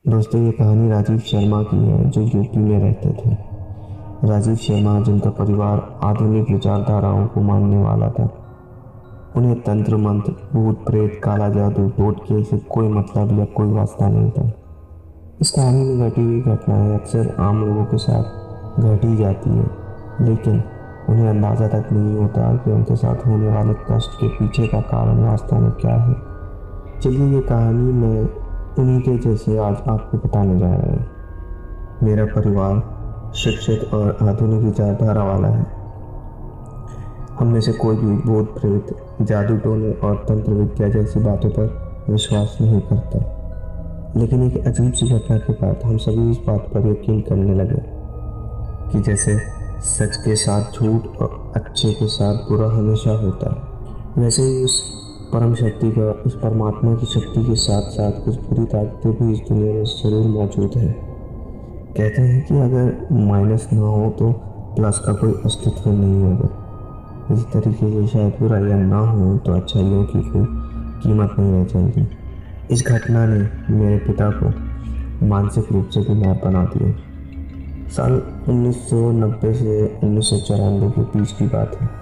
दोस्तों, ये कहानी राजीव शर्मा की है जो यूपी में रहते थे। राजीव शर्मा, जिनका परिवार आधुनिक विचारधाराओं को मानने वाला था, उन्हें तंत्र मंत्र, भूत प्रेत, काला जादू, टोटके से कोई मतलब या कोई वास्ता नहीं था। इस कहानी में घटी हुई घटनाएं अक्सर आम लोगों के साथ घट ही जाती है, लेकिन उन्हें अंदाज़ा तक नहीं होता कि उनके साथ होने वाले कष्ट के पीछे का कारण वास्तव में क्या है। चलिए, ये कहानी मैं उन्हीं के जैसे आज आपको बताने जा रहा हूँ। मेरा परिवार शिक्षित और आधुनिक विचारधारा वाला है। हम में से कोई भी भूत प्रेत, जादू टोने और तंत्र विद्या जैसी बातों पर विश्वास नहीं करता, लेकिन एक अजीब सी घटना के बाद हम सभी इस बात पर यकीन करने लगे कि जैसे सच के साथ झूठ और अच्छे के साथ बुरा हमेशा होता है, वैसे ही उस परम शक्ति का, उस परमात्मा की शक्ति के साथ साथ कुछ बुरी ताकतें भी इस दुनिया में जरूर मौजूद है। कहते हैं कि अगर माइनस ना हो तो प्लस का कोई अस्तित्व नहीं होगा। इस तरीके से शायद बुराइयां ना हो तो अच्छाइयों की कोई कीमत नहीं रह जाएगी। इस घटना ने मेरे पिता को मानसिक रूप से बीमार बना दिया। साल 1990 से 1994 के बीच की बात है।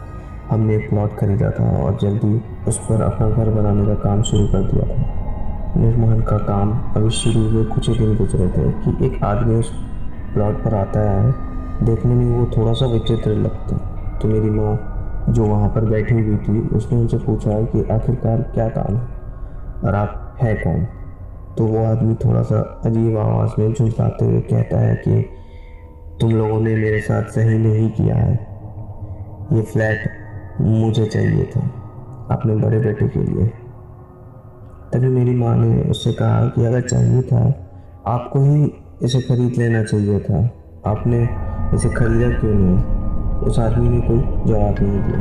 हमने एक प्लॉट खरीदा था और जल्दी उस पर अपना घर बनाने का काम शुरू कर दिया था। निर्माण का काम अभी शुरू हुए कुछ ही दिन गुजरे थे कि एक आदमी उस प्लॉट पर आता है। देखने में वो थोड़ा सा विचित्र लगता। तो मेरी माँ, जो वहाँ पर बैठी हुई थी, उसने उनसे पूछा कि आखिरकार क्या काम है और आप है कौन। तो वो आदमी थोड़ा सा अजीब आवाज़ में झुंझलाते हुए कहता है कि तुम लोगों ने मेरे साथ सही नहीं किया है। ये फ्लैट मुझे चाहिए था अपने बड़े बेटे के लिए। तभी मेरी माँ ने उससे कहा कि अगर चाहिए था आपको ही इसे खरीद लेना चाहिए था, आपने इसे खरीदा क्यों नहीं। उस आदमी ने कोई जवाब नहीं दिया,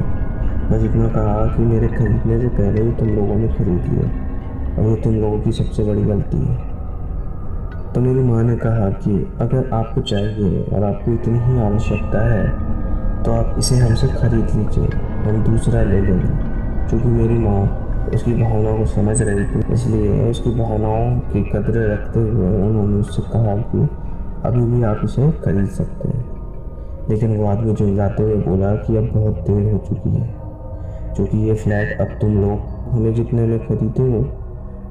बस इतना कहा कि मेरे खरीदने से पहले ही तुम लोगों ने खरीद लिया और ये तुम लोगों की सबसे बड़ी गलती है। तो मेरी माँ ने कहा कि अगर आपको चाहिए और आपको इतनी ही आवश्यकता है तो आप इसे हमसे खरीद लीजिए, हम दूसरा ले लेंगे। क्योंकि मेरी माँ उसकी भावनाओं को समझ रही थी, इसलिए उसकी भावनाओं की कदर रखते हुए उन्होंने उससे कहा कि अभी भी आप इसे खरीद सकते हैं। लेकिन वो आदमी झुंझलाते हुए बोला कि अब बहुत देर हो चुकी है, क्योंकि ये फ्लैट अब तुम लोग हमें जितने में खरीदे हो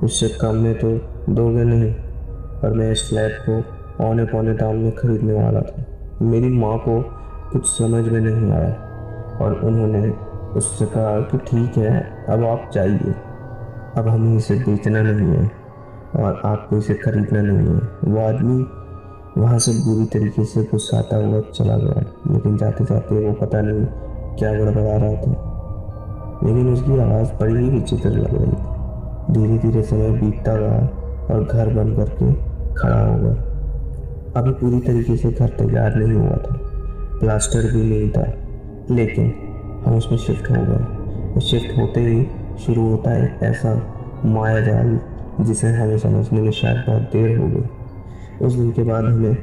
उससे कम में तो दोगे नहीं, और मैं इस फ्लैट को पौने पौने दाम में खरीदने वाला था। मेरी माँ को कुछ समझ में नहीं आया और उन्होंने उससे कहा कि ठीक है, अब आप जाइए, अब हमें इसे बेचना नहीं है और आपको इसे खरीदना नहीं है। वो आदमी वहाँ से बुरी तरीके से गुस्साता हुआ चला गया, लेकिन जाते जाते वो पता नहीं क्या गड़बड़ा रहा था, लेकिन उसकी आवाज़ बड़ी ही विचित्र लग रही थी। धीरे धीरे समय बीतता गया और घर बन करके खड़ा हो गया। अभी पूरी तरीके से घर तैयार नहीं हुआ था, प्लास्टर भी नहीं था, लेकिन हम उसमें शिफ्ट हो गए। शिफ्ट होते ही शुरू होता है एक ऐसा माया जाल जिसे हमें समझने में शायद बहुत देर हो गई। उस दिन के बाद हमें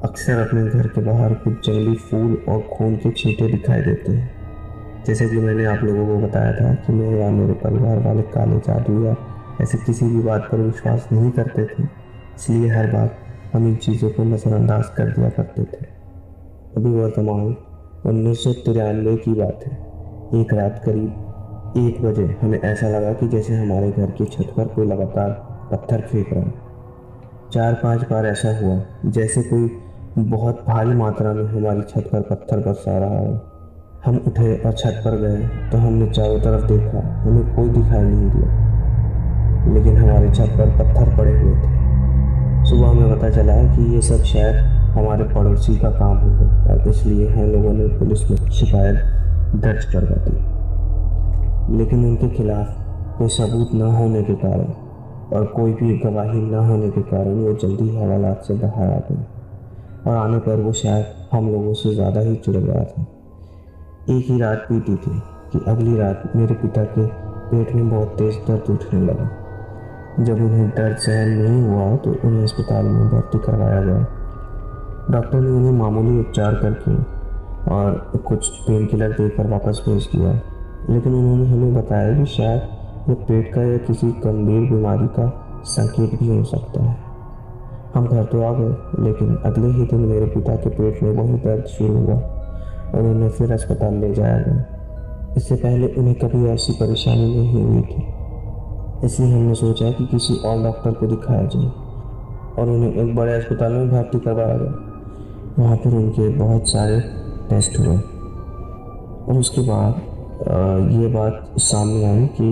अक्सर अपने घर के बाहर कुछ जंगली फूल और खून के छींटे दिखाई देते हैं। जैसे कि मैंने आप लोगों को बताया था कि मैं या मेरे परिवार वाले काले जादू या ऐसे किसी भी बात पर विश्वास नहीं करते थे, इसलिए हर बार हम इन चीज़ों को नज़रअंदाज कर दिया करते थे। अभी वर्तमान 1993 की बात है। एक रात करीब 1 बजे हमें ऐसा लगा कि जैसे हमारे घर की छत पर कोई लगातार पत्थर फेंक रहा है। 4-5 बार ऐसा हुआ जैसे कोई बहुत भारी मात्रा में हमारी छत पर पत्थर बरसा रहा हो। हम उठे और छत पर गए तो हमने चारों तरफ देखा, हमें कोई दिखाई नहीं दिया, लेकिन हमारे छत पर पत्थर पड़े हुए थे। सुबह हमें पता चला कि ये सब शायद हमारे पड़ोसी का काम होगा और इसलिए हम लोगों ने पुलिस में शिकायत दर्ज करवा दी। लेकिन उनके खिलाफ कोई सबूत न होने के कारण और कोई भी गवाही न होने के कारण वो जल्दी हवालात से बाहर आ गए और आने पर वो शायद हम लोगों से ज़्यादा ही चिढ़ गया था। एक ही रात बीती थी कि अगली रात मेरे पिता के पेट में बहुत तेज़ दर्द उठने लगा। जब उन्हें दर्द सहन नहीं हुआ तो उन्हें अस्पताल में भर्ती करवाया गया। डॉक्टर ने उन्हें मामूली उपचार करके और कुछ पेन किलर देकर वापस भेज दिया, लेकिन उन्होंने हमें बताया कि शायद ये पेट का या किसी गंभीर बीमारी का संकेत भी हो सकता है। हम घर तो आ गए, लेकिन अगले ही दिन मेरे पिता के पेट में वही दर्द शुरू हुआ और उन्हें फिर अस्पताल ले जाया गया। इससे पहले उन्हें कभी ऐसी परेशानी नहीं हुई थी, इसलिए हमने सोचा कि किसी और डॉक्टर को दिखाया जाए और उन्हें एक बड़े अस्पताल में भर्ती करवाया गया। वहाँ पर उनके बहुत सारे टेस्ट हुए और उसके बाद ये बात सामने आई कि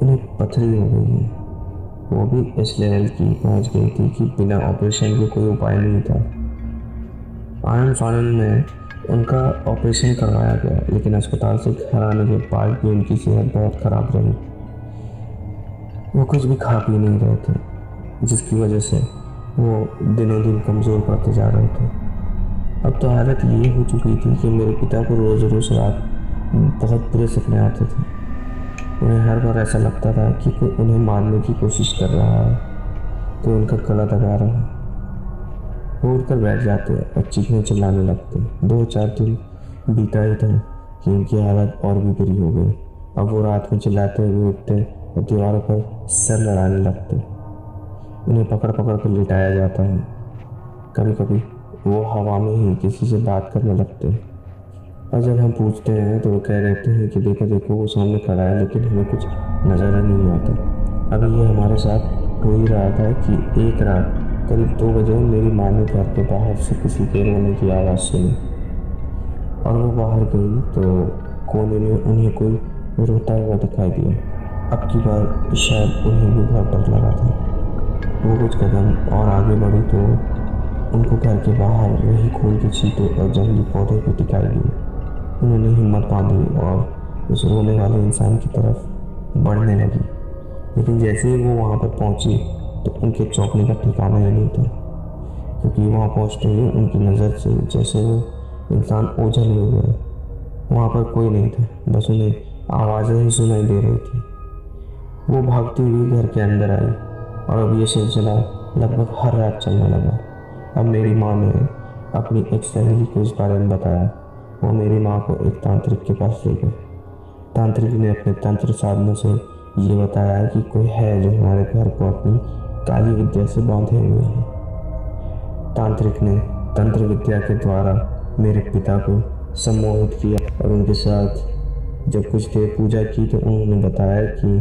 उन्हें पथरी हो गई है। वो भी इस लेवल की पहुंच गई थी कि बिना ऑपरेशन के कोई उपाय नहीं था। आनंद फानंद में उनका ऑपरेशन करवाया गया, लेकिन अस्पताल से घर आने के बाद भी उनकी सेहत बहुत ख़राब रही। वो कुछ भी खा पी नहीं रहे थे, जिसकी वजह से वो दिनों दिन कमज़ोर पड़ते जा रहे थे। अब तो हालत ये हो चुकी थी कि मेरे पिता को रोज़ रोज़ रात बहुत बुरे सपने आते थे। उन्हें हर बार ऐसा लगता था कि कोई उन्हें मारने की कोशिश कर रहा है, कोई उनका गला दबा रहा है। वो उठकर बैठ जाते और चीखने चिल्लाने लगते। 2-4 दिन बीता ही था कि उनकी हालत और भी बुरी हो गई। अब वो रात में चिल्लाते हुए उठते और दीवारों पर सर लड़ाने लगते। उन्हें पकड़ पकड़ कर लिटाया जाता है। कभी कभी वो हवा में ही किसी से बात करने लगते हैं, और जब हम पूछते हैं तो वो कह देते हैं कि देखो देखो वो सामने खड़ा है, लेकिन हमें कुछ नज़र नहीं आता। अभी ये हमारे साथ हो ही रहा था कि एक रात करीब 2 बजे मेरी माँ ने घर के बाहर से किसी के रोने की आवाज़ सुनी और वो बाहर गई तो कोने में उन्हें कोई रोता हुआ दिखाई दिया। अब की बार शायद उन्हें भी बहुत डर लगा था। वो कुछ कदम और आगे बढ़ी तो उनको घर के बाहर वही खून के छींटे और जंगली पौधे भी दिखाई दिए। उन्होंने हिम्मत बांधी और उस रोने वाले इंसान की तरफ बढ़ने लगी, लेकिन जैसे ही वो वहाँ पर पहुँची तो उनके चौंकने का ठिकाना ही नहीं था, क्योंकि वहाँ पहुँचते ही उनकी नज़र से जैसे वो इंसान ओझल हो गया। वहाँ पर कोई नहीं था, बस उन्हें आवाज़ें ही सुनाई दे रही थी। वो भागती हुई घर के अंदर आई और अब ये सिलसिला लगभग हर रात चलने लगा। अब मेरी माँ ने अपनी एक सहेली को इस बारे में बताया। वो मेरी माँ को एक तांत्रिक के पास ले गए। तांत्रिक ने अपने तंत्र साधनों से ये बताया कि कोई है जो हमारे घर को अपनी काली विद्या से बांधे हुए है। तांत्रिक ने तंत्र विद्या के द्वारा मेरे पिता को सम्मोहित किया और उनके साथ जब कुछ देर पूजा की तो उन्होंने बताया कि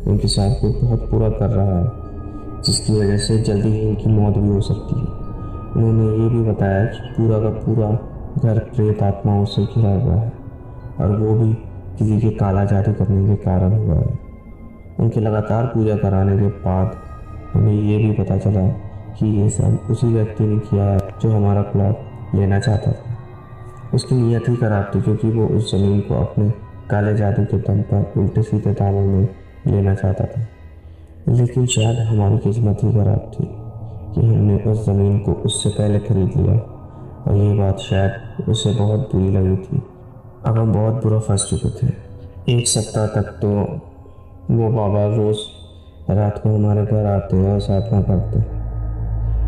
उनके साथ कोई बहुत बुरा कर रहा है, जिसकी वजह से जल्दी ही उनकी मौत भी हो सकती है। उन्होंने ये भी बताया कि पूरा का पूरा घर प्रेत आत्माओं से घिरा हुआ है और वो भी किसी के काला जादू करने के कारण हुआ है। उनके लगातार पूजा कराने के बाद हमें ये भी पता चला कि ये सब उसी व्यक्ति ने किया है जो हमारा प्लॉट लेना चाहता था। उसकी नीयत ही खराब थी, क्योंकि वो उस ज़मीन को अपने काले जादू के दम पर उल्टे सीधे दामों में लेना चाहता था। लेकिन शायद हमारी किस्मत ही खराब थी कि हमने उस ज़मीन को उससे पहले खरीद लिया, और ये बात शायद उसे बहुत बुरी लगी थी। अब हम बहुत बुरा फंस चुके थे। 1 सप्ताह तक तो वो बाबा रोज़ रात को हमारे घर आते और साधना करते।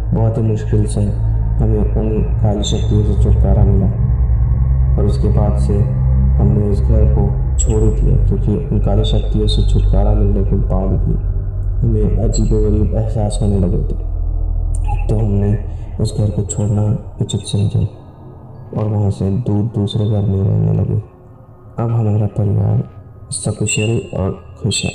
बहुत ही मुश्किल से हमें उन काली शक्तियों से छुटकारा मिला और उसके बाद से हमने उस घर को छोड़ ही दिया, क्योंकि उन काली शक्तियों से छुटकारा मिलने के बाद भी हमें अजीबोगरीब एहसास होने लगे थे। तो हमने उस घर को छोड़ना उचित समझा और वहाँ से दूर दूसरे घर में रहने लगे। अब हमारा परिवार सकुशल और खुश है।